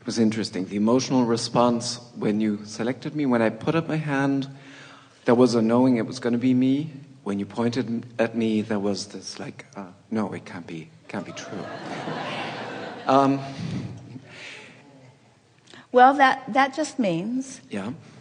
It was interesting. The emotional response when you selected me, when I put up my hand, there was a knowing it was going to be me. When you pointed at me, there was this like, no, it can't be true. Well, that just means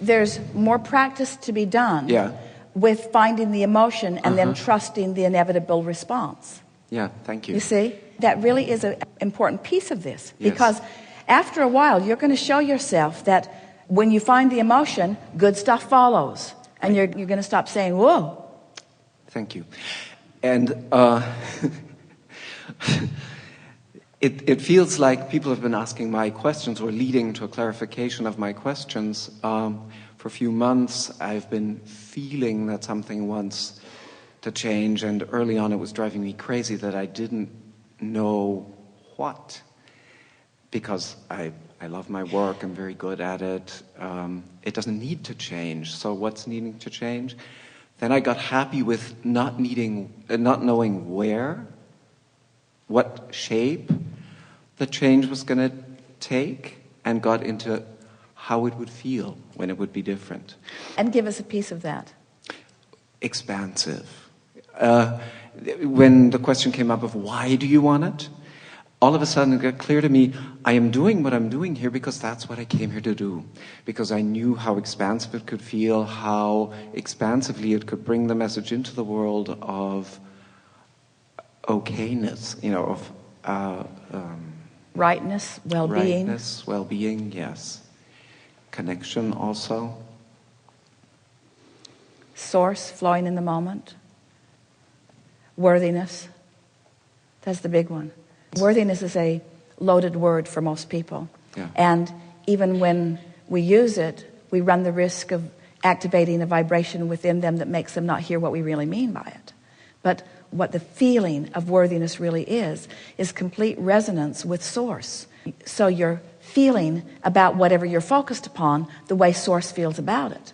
there's more practice to be done with finding the emotion and then trusting the inevitable response. Yeah, thank you. You see, that really is an important piece of this, because after a while, you're going to show yourself that when you find the emotion, good stuff follows. And you're going to stop saying, whoa. Thank you. And it feels like people have been asking my questions or leading to a clarification of my questions. For a few months, I've been feeling that something wants to change, and early on it was driving me crazy that I didn't know what. Because I love my work, I'm very good at it. It doesn't need to change, so what's needing to change? Then I got happy with not knowing where, what shape the change was going to take, and got into how it would feel when it would be different. And give us a piece of that. Expansive. When the question came up of why do you want it, all of a sudden it got clear to me, I am doing what I'm doing here because that's what I came here to do. Because I knew how expansive it could feel, how expansively it could bring the message into the world of okayness, of rightness, well-being. Rightness, well-being, yes. Connection also. Source, flowing in the moment. Worthiness. That's the big one. Worthiness is a loaded word for most people. Yeah. And even when we use it, we run the risk of activating a vibration within them that makes them not hear what we really mean by it. But what the feeling of worthiness really is complete resonance with Source. So you're feeling about whatever you're focused upon the way Source feels about it.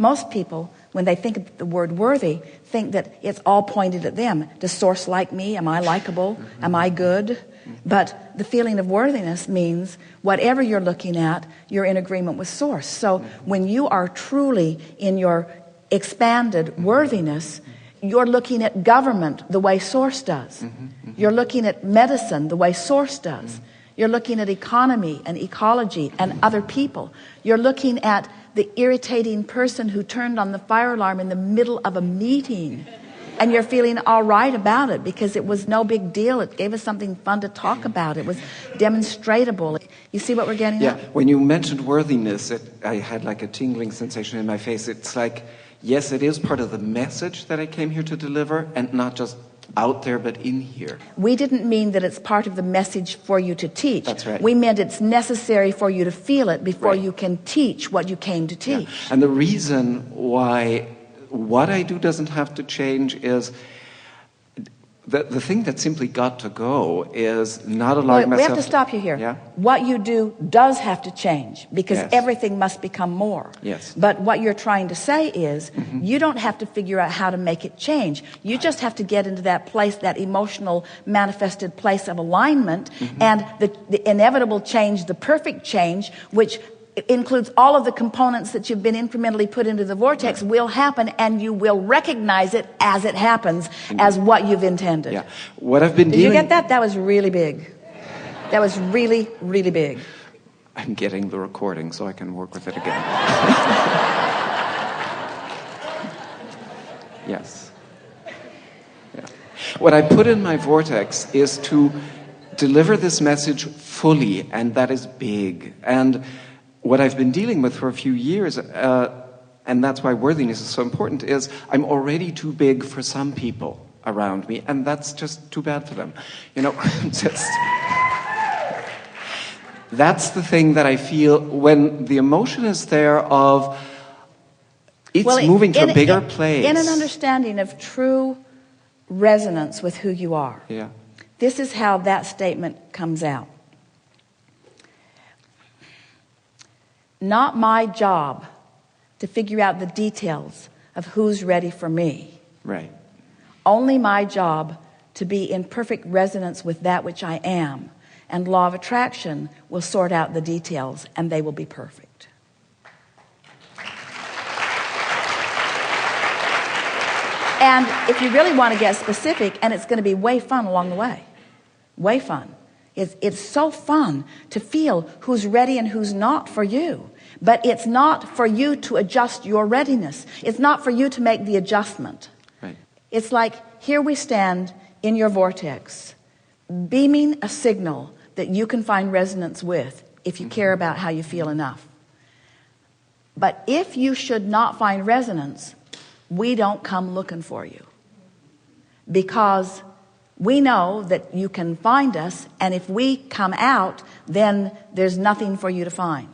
Most people, when they think of the word worthy, think that it's all pointed at them. Does Source like me? Am I likable? Am I good? But the feeling of worthiness means whatever you're looking at, you're in agreement with Source. So when you are truly in your expanded worthiness, you're looking at government the way Source does. You're looking at medicine the way Source does. You're looking at economy and ecology and other people. You're looking at the irritating person who turned on the fire alarm in the middle of a meeting. And you're feeling all right about it because it was no big deal. It gave us something fun to talk about. It was demonstratable. You see what we're getting at? Yeah, when you mentioned worthiness, I had like a tingling sensation in my face. It's like, yes, it is part of the message that I came here to deliver, and not just out there, but in here. We didn't mean that it's part of the message for you to teach. That's right. We meant it's necessary for you to feel it before you can teach what you came to teach. Yeah. And the reason why what I do doesn't have to change is the thing that simply got to go is not allowing myself... We have to stop you here. Yeah? What you do does have to change because everything must become more. Yes. But what you're trying to say is you don't have to figure out how to make it change. You just have to get into that place, that emotional manifested place of alignment, and the inevitable change, the perfect change, which includes all of the components that you've been incrementally put into the vortex, will happen, and you will recognize it as it happens, as what you've intended. Yeah. What I've been Did you get that? That was really big. That was really, really big. I'm getting the recording so I can work with it again. Yes. Yeah. What I put in my vortex is to deliver this message fully, and that is big. And what I've been dealing with for a few years, and that's why worthiness is so important, is I'm already too big for some people around me, and that's just too bad for them. That's the thing that I feel when the emotion is there of it's moving to a bigger place. In an understanding of true resonance with who you are. Yeah. This is how that statement comes out. Not my job to figure out the details of who's ready for me. Right. Only my job to be in perfect resonance with that which I am, and law of attraction will sort out the details, and they will be perfect. And if you really want to get specific, and it's going to be way fun along the way, way fun. It's so fun to feel who's ready and who's not for you. But it's not for you to adjust your readiness. It's not for you to make the adjustment. Right. It's like, here we stand in your vortex, beaming a signal that you can find resonance with if you care about how you feel enough. But if you should not find resonance, we don't come looking for you. Because we know that you can find us, and if we come out, then there's nothing for you to find.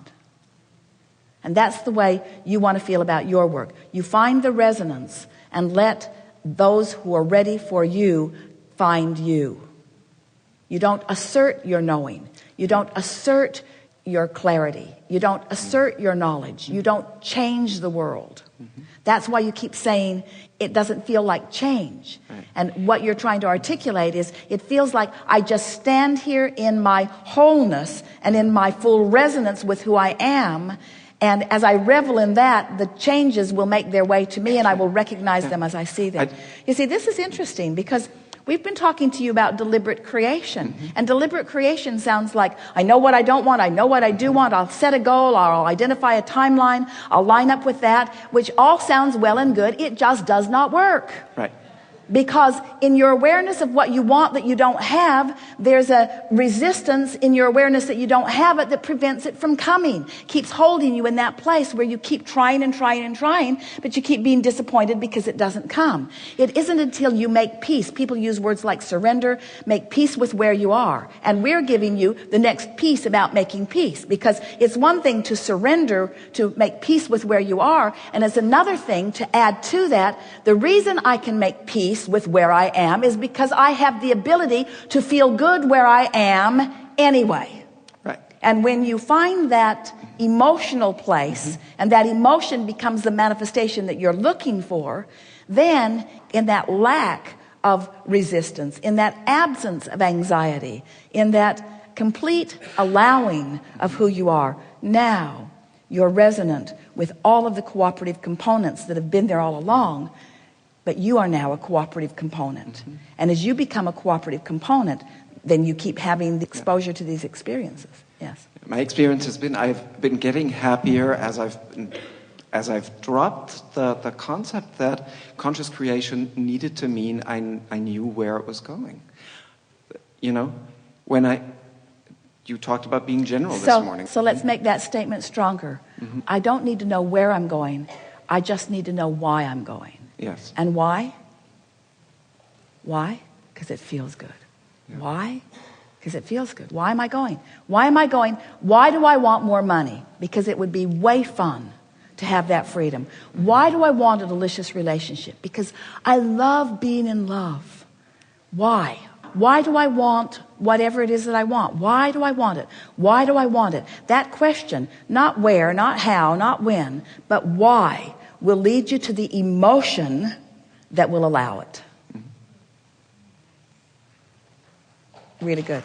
And that's the way you want to feel about your work. You find the resonance and let those who are ready for you find you. You don't assert your knowing. You don't assert your clarity. You don't assert your knowledge. You don't change the world. That's why you keep saying it doesn't feel like change. Right. And what you're trying to articulate is, it feels like I just stand here in my wholeness and in my full resonance with who I am. And as I revel in that, the changes will make their way to me, and I will recognize them as I see them. You see, this is interesting, because we've been talking to you about deliberate creation. And deliberate creation sounds like, I know what I don't want, I know what I do want, I'll set a goal, I'll identify a timeline, I'll line up with that, which all sounds well and good. It just does not work. Right. Because in your awareness of what you want that you don't have, there's a resistance in your awareness that you don't have it that prevents it from coming. Keeps holding you in that place where you keep trying and trying and trying, but you keep being disappointed because it doesn't come. It isn't until you make peace. People use words like surrender, make peace with where you are. And we're giving you the next piece about making peace, because it's one thing to surrender, to make peace with where you are, and it's another thing to add to that, the reason I can make peace with where I am is because I have the ability to feel good where I am anyway. Right. And when you find that emotional place, and that emotion becomes the manifestation that you're looking for, then in that lack of resistance, in that absence of anxiety, in that complete allowing of who you are, now you're resonant with all of the cooperative components that have been there all along. But you are now a cooperative component. And as you become a cooperative component, then you keep having the exposure to these experiences. Yes. My experience has been, I've been getting happier as I've dropped the concept that conscious creation needed to mean I knew where it was going. You know, you talked about being general this morning. So let's make that statement stronger. I don't need to know where I'm going. I just need to know why I'm going. Yes. And why? Why? Because it feels good. Yeah. Why? Because it feels good. Why am I going? Why am I going? Why do I want more money? Because it would be way fun to have that freedom. Why do I want a delicious relationship? Because I love being in love. Why? Why do I want whatever it is that I want? Why do I want it? Why do I want it? That question, not where, not how, not when, but why, will lead you to the emotion that will allow it. Really good.